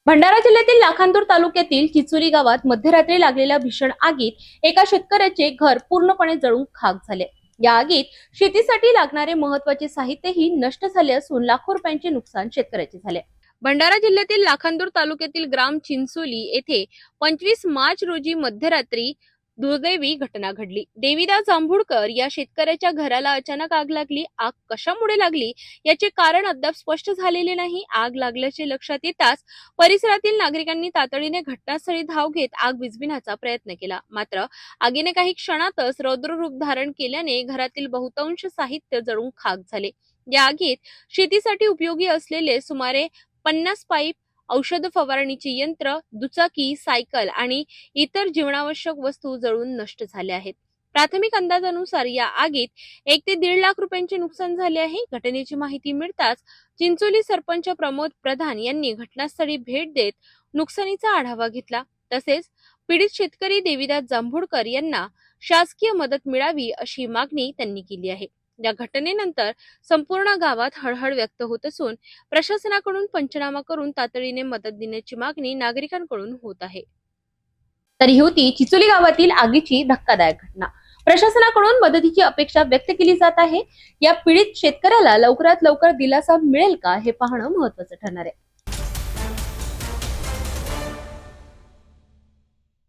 भंडारा जिल्ह्यातील लाखांदूर तालुक्यातील चिचोली गावात मध्यरात्री लागलेल्या भीषण आगीत एका शेतकऱ्याचे घर पूर्णपणे जळून खाक झाले। या आगीत शेतीसाठी लागणारे महत्त्वाचे साहित्यही नष्ट झाले असून लाखो रुपयांचे नुकसान शेतकऱ्याचे झाले। भंडारा जिल्ह्यातील लाखांदूर तालुक्यातील ग्राम चिंचोली येथे 25 मार्च रोजी मध्यरात्री दुर्दैवी घटना घडली। देवीदास जांभूळकर या शेतकऱ्याच्या घराला अचानक आग लागली। आग कशामुळे लागली याचे कारण अद्याप स्पष्ट झालेले नाही। आग लागल्याचे लक्षात येताच परिसरातील नागरिकांनी तातडीने घटनास्थळी धाव घेत आग विझविण्याचा प्रयत्न केला। मात्र आगीने काही क्षणातच रौद्र रूप धारण केल्याने घरातील बहुतांश साहित्य जळून खाक झाले। या आगीत शेतीसाठी उपयोगी असलेले सुमारे 50 पाईप, औषध फवारणीचे यंत्र, दुचाकी, सायकल आणि इतर जीवनावश्यक वस्तू जळून नष्ट झाल्या आहेत। प्राथमिक अंदाजानुसार या आगीत 1 ते 1.5 लाख रुपयांचे नुकसान झाले आहे। घटनेची माहिती मिळताच चिंचोली सरपंच प्रमोद प्रधान यांनी घटनास्थळी भेट देत नुकसानीचा आढावा घेतला। तसेच पीडित शेतकरी देवीदास जांभूळकर यांना शासकीय मदत मिळावी अशी मागणी त्यांनी केली आहे। या घटनेनंतर संपूर्ण गावात हळहळ व्यक्त होत असून प्रशासनाकडून पंचनामा करून तातडीने मदत देण्याची मागणी नागरिकांकडून होत आहे। तर ही होती चिचोली गावातील आगीची धक्कादायक घटना। प्रशासनाकडून मदतीची अपेक्षा व्यक्त केली जात आहे। या पीडित शेतकऱ्याला लवकरात लवकर दिलासा मिळेल का हे पाहणं महत्त्वाचं ठरणार आहे।